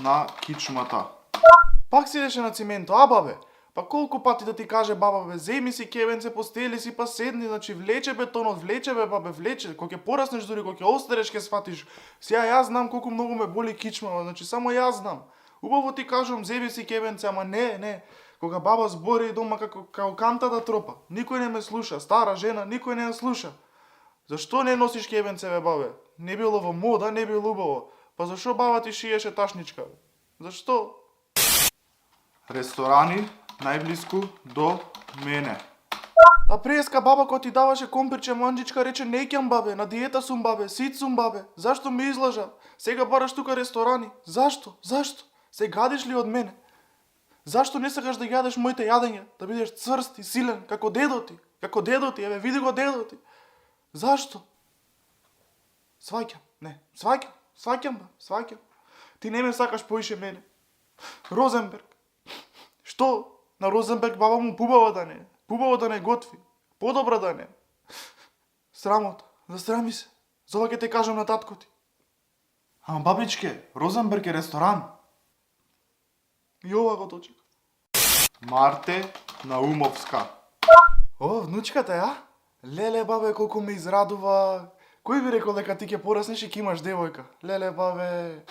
на кичмата. Пак седеше на цименту, бабе? Па колку пати да ти каже баба, бе, земи си кевенце, постели си, па седни, значи влече бетонот, влече бе, бабе, влече. Кога ќе пораснеш дури, кога ќе остареш, ќе сватиш. Сега јас знам колку многу ме боли кичма, значи само јас знам. Убаво ти кажувам, земи си кевенце, ама не. Кога баба збори дома како канта да тропа. Никој не ме слуша, стара жена, никој не ја слуша. Зашто не носиш кевенце, бе, бабе? Не било во мода, не било убаво. Па зашо баба ти шиеше ташничка, бе? Зашто? Ресторани најблиску до мене. А преска баба кој ти даваше компирче манџичка рече не ќам, бабе, на диета сум, бабе, сит сум, бабе. Зашто ме излажа? Сега бараш тука ресторани. Зашто? Се гадиш ли од мене? Зашто не сакаш да јадеш моите јадења, да бидеш цврст и силен како дедо ти? Како дедо ти, еве види го дедо ти. Зашто? Сваќам, не, сваќам. Ти не ме сакаш поише мене. Розенберг. Што? На Розенберг баба му пубаво да не готви. Подобра да не. Срамота, засрами се. Зова ќе те кажам на татко ти. Ама бабичке, Розенберг е ресторан. И ова го дочека. Марте Наумовска. О, внучката, ја? Леле, бабе, колку ме израдува. Кој би рекол дека ти ќе пораснеш и ќе имаш девојка? Леле, бабе.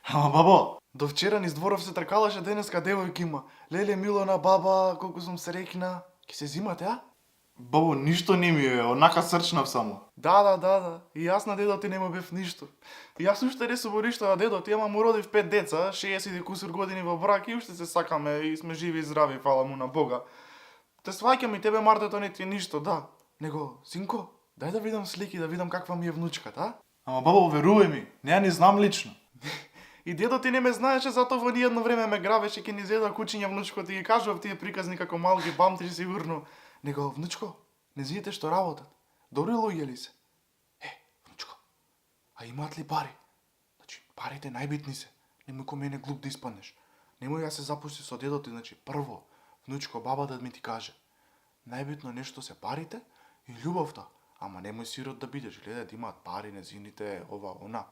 Ама бабо, до вчера низ дворов се тркалаше, денеска девојка има. Леле, Милона, баба, колку сум среќна. Ке се зимате, а? Бабо, ништо не ми е, онака срчнав само. Да. И јас на дедо ти не му бев ништо. И јас уште не сум му ништо на дедо ти, ама му родив 5 деца, 60 и кусур години во брак и уште се сакаме и сме живи и здрави, фала му на Бога. Те сваќам и тебе, Мартето, не ти е ништо, да. Него, синко, дај да видам слики, да видам каква ми е внучката, а? Ама бабо, верувај ми, не ја ни знам лично. И дедо ти не ме знаеше, затоа во ниедно време ме грабеше, ке ни зеда кучиња внучко, ти ги кажував тие приказни како мал ги памтиш сигурно. Него, внучко, не знаете што работат. Добри луѓе ли се? Внучко, а имаат ли пари? Значи, парите најбитни се. Немој ко мене глуп да испаднеш. Немој ја се запусти со дедо ти, значи, прво, внучко, баба да ми ти каже. Најбитно нешто се парите и љубовта. Ама немој сирот да бидеш, гледај да имаат пари, незините, ова, она.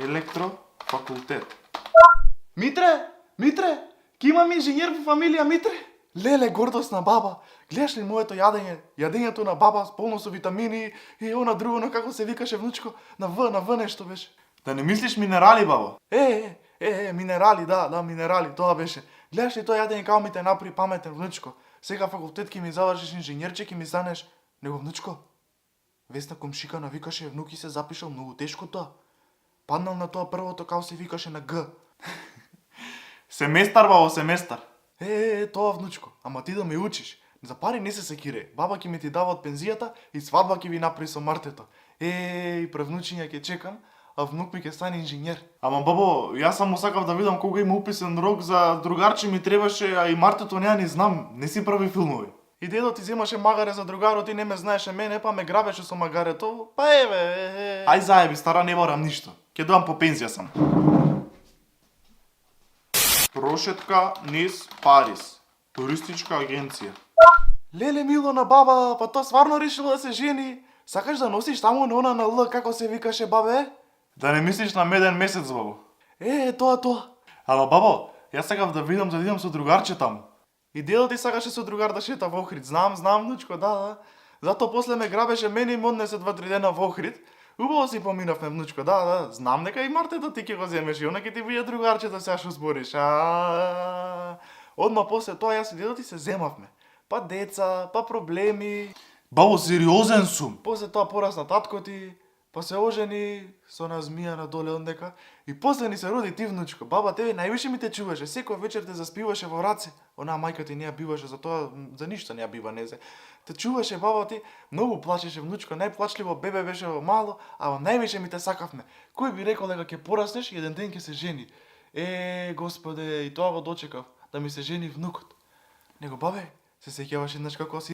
Електрофакултет. Митре, ки имам инженер во фамилија Митре? Леле, гордост на баба. Гледаш ли моето јадење? Јадењето на баба полно со витамини и она друго, на како се викаше внучко, на В нешто беше. Да не мислиш минерали, баба? Минерали, да, минерали, тоа беше. Гледаш ли тоа јадење како ми те направи паметен, внучко? Сега факултет ки ми завршиш, инженерче ки ми станеш. Него, внучко, Весна комшика навикаше, внуки се запишал многу тешко тоа. Паднал на тоа првото као се викаше на Г. Семестар, бабо, семестар. Тоа, внучко, ама ти да ме учиш. За пари не се секире. Баба ќе ми ти дава од пензијата и свадба ќе ви направи со Мартето. Превнучиња ќе чекам, а внук ми ќе стане инженер. Ама бабо, јас само сакав да видам кога има уписен рок за другарче ми требаше, а и Мартето не ја ни знам, не си прави филмови. И дедо ти земаше магаре за другарот и не ме знаеше мене, па ме грабеше со магарето, па еве. Ај заеби, стара, не барам ништо. Ќе доам по пензија сам. Прошетка низ Париз. Туристичка агенција. Леле, Милона, баба, па тоа стварно решила да се жени. Сакаш да носиш таму на она на Л, како се викаше, бабе? Да не мислиш на меден месец, бабо. Тоа. Ама бабо, јас сакав да видам со другарче таму. И дедо ти сакаше со другар да шета во Охрид. Знам, внучко, да. Затоа после ме грабеше мене и ме однесе 2-3 дена во Охрид. Убаво си поминавме, внучко, да. Знам дека и Мартето ти ќе го земеш и она ќе ти биде другарчето сега што збориш. Одма после тоа јас и дедо ти се земавме. Па деца, па проблеми. Бабо, сериозен сум. После тоа порасна татко ти, па се ожени со една змија надоле ондека и после ни се роди ти, внучко. Баба тебе највише ми те чуваше, секој вечер те заспиваше во раце. Онаа мајка ти не ја биваше, затоа за ништо не ја бива, не се. Те чуваше баба ти, многу плачеше, внучко, најплачливо бебе беше во мало, ама највише ми те сакавме. Кој би рекол дека ќе пораснеш и еден ден ќе се жени? Господе, и тоа го дочекав, да ми се жени внукот. Него, бабе, се сеќаваш еднаш како си